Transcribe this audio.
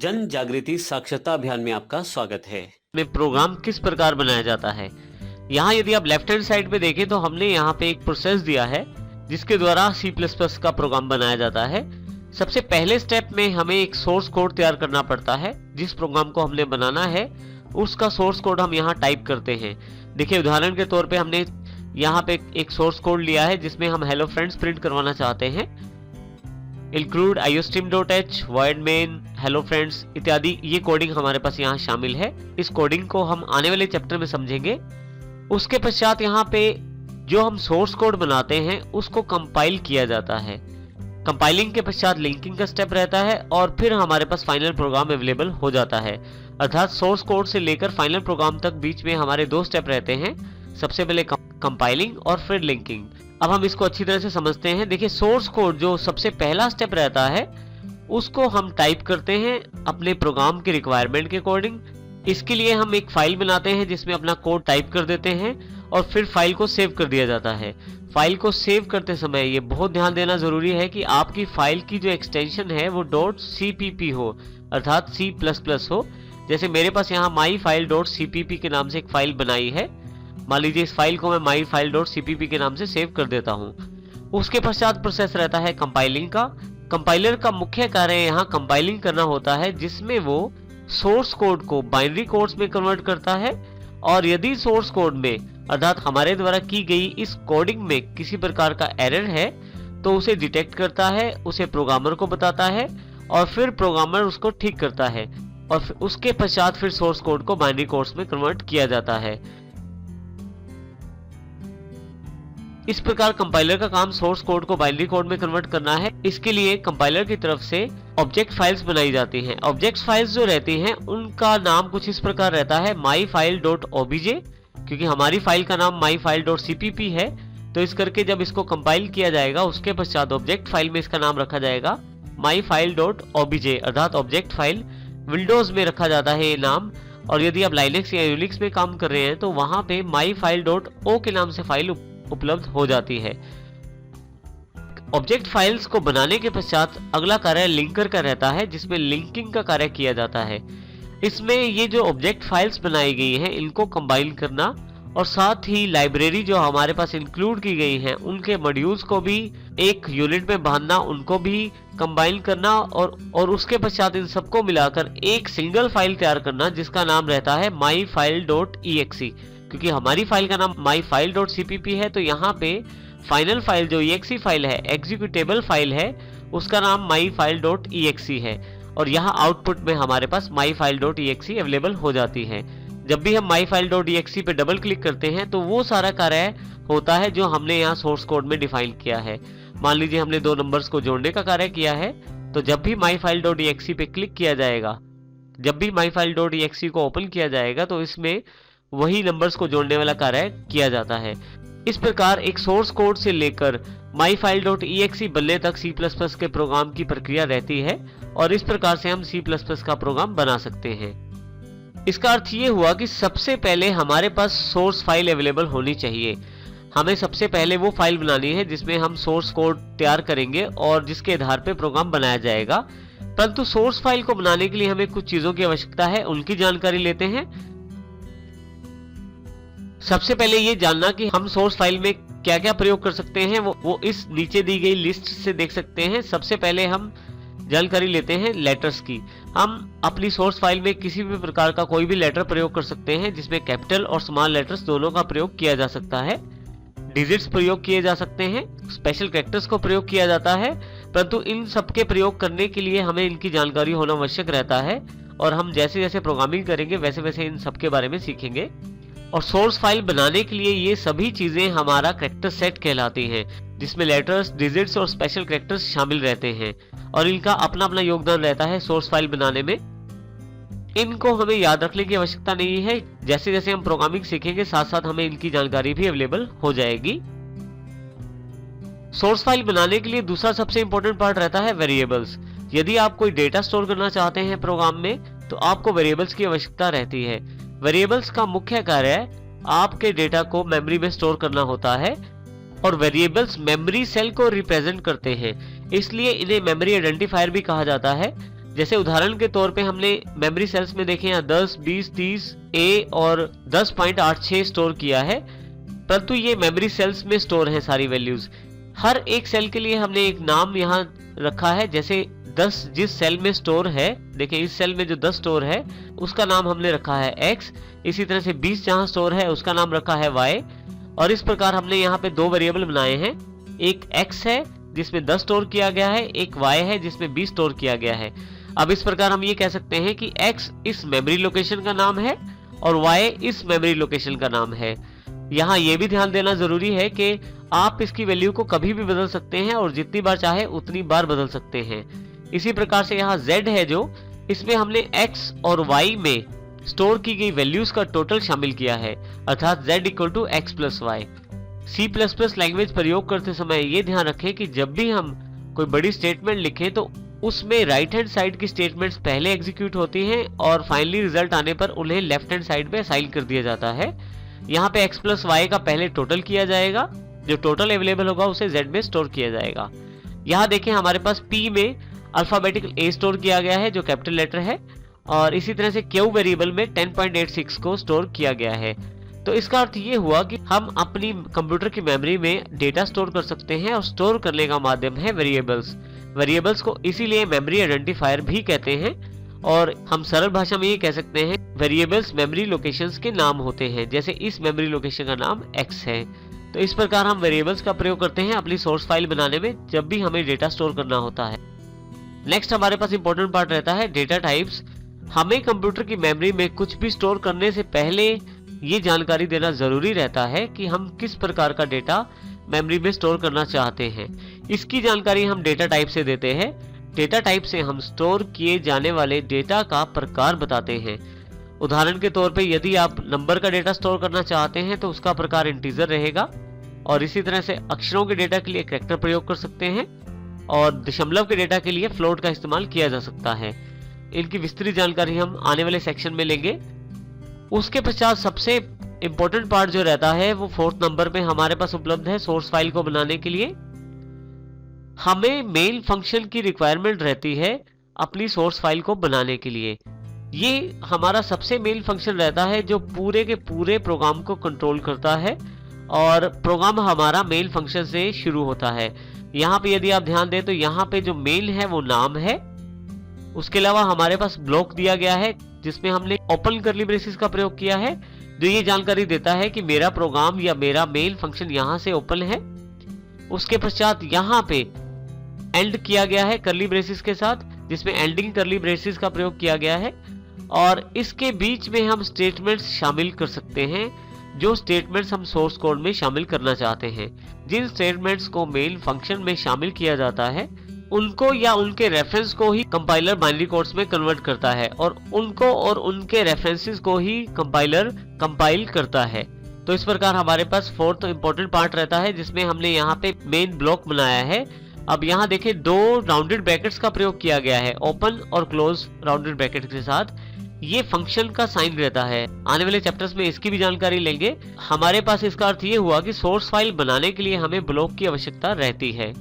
जन जागृति साक्षरता अभियान में आपका स्वागत है। में प्रोग्राम किस प्रकार बनाया जाता है। यहाँ यदि आप लेफ्ट हैंड साइड पे देखें तो हमने यहाँ पे एक प्रोसेस दिया है जिसके द्वारा C++ का प्रोग्राम बनाया जाता है। सबसे पहले स्टेप में हमें एक सोर्स कोड तैयार करना पड़ता है। जिस प्रोग्राम को हमने बनाना है उसका सोर्स कोड हम यहाँ टाइप करते हैं। देखिए उदाहरण के तौर पे हमने यहाँ पे एक सोर्स कोड लिया है जिसमें हम हेलो फ्रेंड्स प्रिंट करवाना चाहते हैं। include iostream.h, void main, hello friends इत्यादि ये कोडिंग हमारे पास यहाँ शामिल है। इस कोडिंग को हम आने वाले चैप्टर में समझेंगे। उसके पश्चात यहाँ पे जो हम सोर्स कोड बनाते हैं उसको कंपाइल किया जाता है। कंपाइलिंग के पश्चात लिंकिंग का स्टेप रहता है और फिर हमारे पास फाइनल प्रोग्राम अवेलेबल हो जाता है। अर्थात सोर्स कोड से लेकर फाइनल प्रोग्राम तक बीच में हमारे दो स्टेप रहते हैं। सबसे पहले कंपाइलिंग और फिर लिंकिंग। अब हम इसको अच्छी तरह से समझते हैं। देखिए सोर्स कोड जो सबसे पहला स्टेप रहता है उसको हम टाइप करते हैं अपने प्रोग्राम के रिक्वायरमेंट के अकॉर्डिंग। इसके लिए हम एक फाइल बनाते हैं जिसमें अपना कोड टाइप कर देते हैं और फिर फाइल को सेव कर दिया जाता है। फाइल को सेव करते समय ये बहुत ध्यान देना जरूरी है कि आपकी फाइल की जो एक्सटेंशन है वो .cpp हो, अर्थात C++ हो। जैसे मेरे पास यहाँ myfile.cpp के नाम से एक फाइल बनाई है। मान लीजिए इस फाइल को मैं myfile.cpp के नाम से सेव कर देता हूँ। उसके पश्चात प्रोसेस रहता है कंपाइलिंग का। कंपाइलर का मुख्य कार्य यहाँ कंपाइलिंग करना होता है जिसमें वो सोर्स कोड को बाइनरी कोड्स में कन्वर्ट करता है और यदि सोर्स कोड में अर्थात हमारे द्वारा की गई इस कोडिंग में किसी प्रकार का एरर है तो उसे डिटेक्ट करता है, उसे प्रोग्रामर को बताता है और फिर प्रोग्रामर उसको ठीक करता है और उसके पश्चात फिर सोर्स कोड को बाइनरी कोड्स में कन्वर्ट किया जाता है। इस प्रकार कंपाइलर का काम सोर्स कोड को बाइनरी कोड में कन्वर्ट करना है। इसके लिए कंपाइलर की तरफ से ऑब्जेक्ट फाइल्स बनाई जाती हैं। ऑब्जेक्ट फाइल्स जो रहती हैं उनका नाम कुछ इस प्रकार रहता है myfile.obj, क्योंकि हमारी फाइल का नाम myfile.cpp है तो इस करके जब इसको कंपाइल किया जाएगा उसके पश्चात ऑब्जेक्ट फाइल में इसका नाम रखा जाएगा myfile.obj, अर्थात ऑब्जेक्ट फाइल। विंडोज में रखा जाता है ये नाम और यदि आप लाइनक्स या यूनिक्स में काम कर रहे हैं तो वहां पे myfile.o के नाम से फाइल उपलब्ध हो जाती है। ऑब्जेक्ट फाइल्स को बनाने के पश्चात अगला कार्य लिंकर का रहता है जिसमें लिंकिंग का कार्य किया जाता है। इसमें ये जो ऑब्जेक्ट फाइल्स बनाई गई हैं इनको कंबाइन करना और साथ ही लाइब्रेरी जो हमारे पास इंक्लूड की गई हैं उनके मॉड्यूल्स को भी एक यूनिट में बांधना, उनको भी कंबाइन करना और उसके पश्चात इन सबको मिलाकर एक सिंगल फाइल तैयार करना जिसका नाम रहता है myfile.exe। क्योंकि हमारी फाइल का नाम myfile.cpp है तो यहाँ पे फाइनल फाइल जो exe फाइल है, एग्जीक्यूटेबल फाइल है, उसका नाम myfile.exe है और यहाँ आउटपुट में हमारे पास myfile.exe अवेलेबल हो जाती है। जब भी हम myfile.exe पे डबल क्लिक करते हैं तो वो सारा कार्य होता है जो हमने यहाँ सोर्स कोड में डिफाइन किया है। मान लीजिए हमने दो नंबर्स को जोड़ने का कार्य किया है तो जब भी myfile.exe पे क्लिक किया जाएगा, जब भी myfile.exe को ओपन किया जाएगा तो इसमें वही नंबर्स को जोड़ने वाला कार्य किया जाता है। इस प्रकार एक सोर्स कोड से लेकर myfile.exe बनने तक C++ के प्रोग्राम की प्रक्रिया रहती है और इस प्रकार से हम C++ का प्रोग्राम बना सकते हैं। इसका अर्थ ये हुआ कि सबसे पहले हमारे पास सोर्स फाइल अवेलेबल होनी चाहिए। हमें सबसे पहले वो फाइल बनानी है जिसमें हम सोर्स कोड तैयार करेंगे और जिसके आधार पर प्रोग्राम बनाया जाएगा। परंतु सोर्स फाइल को बनाने के लिए हमें कुछ चीजों की आवश्यकता है, उनकी जानकारी लेते हैं। सबसे पहले ये जानना कि हम सोर्स फाइल में क्या क्या प्रयोग कर सकते हैं वो इस नीचे दी गई लिस्ट से देख सकते हैं। सबसे पहले हम जानकारी लेते हैं लेटर्स की। हम अपनी सोर्स फाइल में किसी भी प्रकार का कोई भी लेटर प्रयोग कर सकते हैं जिसमें कैपिटल और स्मॉल लेटर्स दोनों का प्रयोग किया जा सकता है। डिजिट्स प्रयोग किए जा सकते हैं, स्पेशल कैरेक्टर्स को प्रयोग किया जाता है, परंतु इन सबके प्रयोग करने के लिए हमें इनकी जानकारी होना आवश्यक रहता है और हम जैसे जैसे प्रोग्रामिंग करेंगे वैसे वैसे इन सबके बारे में सीखेंगे। और सोर्स फाइल बनाने के लिए ये सभी चीजें हमारा कैरेक्टर सेट कहलाती हैं जिसमें लेटर्स, डिजिट्स और स्पेशल कैरेक्टर्स शामिल रहते हैं और इनका अपना अपना योगदान रहता है सोर्स फाइल बनाने में। इनको हमें याद रखने की आवश्यकता नहीं है, जैसे जैसे हम प्रोग्रामिंग सीखेंगे साथ साथ हमें इनकी जानकारी भी अवेलेबल हो जाएगी। सोर्स फाइल बनाने के लिए दूसरा सबसे इंपॉर्टेंट पार्ट रहता है वेरिएबल्स। यदि आप कोई डेटा स्टोर करना चाहते हैं प्रोग्राम में तो आपको वेरिएबल्स की आवश्यकता रहती है। वेरिएबल्स का मुख्य कार्य आपके डेटा को मेमोरी में स्टोर करना होता है और वेरिएबल्स मेमोरी सेल को रिप्रेजेंट करते हैं, इसलिए इन्हें मेमोरी आइडेंटिफायर भी कहा जाता है। जैसे उदाहरण के तौर पे हमने मेमोरी सेल्स में देखे यहाँ 10, 20, 30 A और 10.86 स्टोर किया है, परंतु ये मेमोरी सेल्स में स्टोर है सारी वैल्यूज। हर एक सेल के लिए हमने एक नाम यहाँ रखा है। जैसे 10 जिस सेल में स्टोर है, देखिए इस सेल में जो 10 स्टोर है उसका नाम हमने रखा है x। इसी तरह से 20 जहां स्टोर है उसका नाम रखा है y। और इस प्रकार हमने यहाँ पे दो वेरिएबल बनाए हैं, एक x है जिसमें 10 स्टोर किया गया है, एक y है जिसमें 20 स्टोर किया गया है। अब इस प्रकार हम ये कह सकते हैं कि x इस मेमोरी लोकेशन का नाम है और y इस मेमोरी लोकेशन का नाम है। यहाँ ये भी ध्यान देना जरूरी है कि आप इसकी वैल्यू को कभी भी बदल सकते हैं और जितनी बार चाहे उतनी बार बदल सकते हैं। इसी प्रकार से यहाँ z है जो, इसमें हमने x और y में स्टोर की गई वैल्यूज का टोटल शामिल किया है, अर्थात z equal to x plus y. C++ language प्रयोग करते समय ये ध्यान रखें कि जब भी हम कोई बड़ी स्टेटमेंट लिखें तो उसमें राइट हैंड साइड की स्टेटमेंट्स पहले एग्जीक्यूट होती हैं और फाइनली रिजल्ट आने पर उन्हें लेफ्ट हैंड साइड पे असाइन कर दिया जाता है। यहाँ पे x प्लस वाई का पहले टोटल किया जाएगा, जो टोटल अवेलेबल होगा उसे z में स्टोर किया जाएगा। यहाँ देखें हमारे पास p में अल्फाबेटिकल a स्टोर किया गया है जो कैपिटल लेटर है, और इसी तरह से q वेरिएबल में 10.86 को स्टोर किया गया है। तो इसका अर्थ ये हुआ कि हम अपनी कंप्यूटर की मेमोरी में डेटा स्टोर कर सकते हैं और स्टोर करने का माध्यम है वेरिएबल्स। वेरिएबल्स को इसीलिए मेमोरी आइडेंटिफायर भी कहते हैं, और हम सरल भाषा में ये कह सकते हैं वेरिएबल्स मेमोरी लोकेशंस के नाम होते हैं। जैसे इस मेमोरी लोकेशन का नाम x है। तो इस प्रकार हम वेरिएबल्स का प्रयोग करते हैं अपनी सोर्स फाइल बनाने में जब भी हमें डेटा स्टोर करना होता है। नेक्स्ट हमारे पास इंपॉर्टेंट पार्ट रहता है डेटा टाइप्स। हमें कंप्यूटर की मेमोरी में कुछ भी स्टोर करने से पहले ये जानकारी देना जरूरी रहता है कि हम किस प्रकार का डेटा मेमोरी में स्टोर करना चाहते हैं। इसकी जानकारी हम डेटा टाइप से देते हैं। डेटा टाइप से हम स्टोर किए जाने वाले डेटा का प्रकार बताते हैं। उदाहरण के तौर पे यदि आप नंबर का डेटा स्टोर करना चाहते हैं तो उसका प्रकार इंटीजर रहेगा, और इसी तरह से अक्षरों के डेटा के लिए कैरेक्टर प्रयोग कर सकते हैं, और दशमलव के डेटा के लिए फ्लोट का इस्तेमाल किया जा सकता है। इनकी विस्तृत जानकारी हम आने वाले सेक्शन में लेंगे। उसके पश्चात सबसे इंपॉर्टेंट पार्ट जो रहता है वो 4th नंबर में हमारे पास उपलब्ध है। सोर्स फाइल को बनाने के लिए हमें मेन फंक्शन की रिक्वायरमेंट रहती है अपनी सोर्स फाइल को बनाने के लिए। ये हमारा सबसे मेन फंक्शन रहता है जो पूरे के पूरे प्रोग्राम को कंट्रोल करता है, और प्रोग्राम हमारा मेन फंक्शन से शुरू होता है। यहाँ पे यदि आप ध्यान दें तो यहाँ पे जो मेन है वो नाम है। उसके अलावा हमारे पास ब्लॉक दिया गया है जिसमें हमने ओपन कर्ली ब्रेसेस का प्रयोग किया है, जो ये जानकारी देता है कि मेरा प्रोग्राम या मेरा मेन फंक्शन यहाँ से ओपन है। उसके पश्चात यहाँ पे एंड किया गया है कर्ली ब्रेसेस के साथ, जिसमें एंडिंग कर्ली ब्रेसेस का प्रयोग किया गया है, और इसके बीच में हम स्टेटमेंट्स शामिल कर सकते हैं जो स्टेटमेंट्स हम सोर्स कोड में शामिल करना चाहते हैं। जिन स्टेटमेंट्स को मेन फंक्शन में शामिल किया जाता है उनको या उनके रेफरेंस को ही कंपाइलर बाइनरी कोड्स में कन्वर्ट करता है, और उनको और उनके रेफरेंसेस को ही कंपाइलर कंपाइल करता है। तो इस प्रकार हमारे पास 4th इंपॉर्टेंट पार्ट रहता है जिसमें हमने यहाँ पे मेन ब्लॉक बनाया है। अब यहाँ देखें दो राउंडेड ब्रैकेट्स का प्रयोग किया गया है, ओपन और क्लोज राउंडेड ब्रैकेट के साथ। ये फंक्शन का साइन रहता है। आने वाले चैप्टर्स में इसकी भी जानकारी लेंगे। हमारे पास इसका अर्थ ये हुआ कि सोर्स फाइल बनाने के लिए हमें ब्लॉक की आवश्यकता रहती है।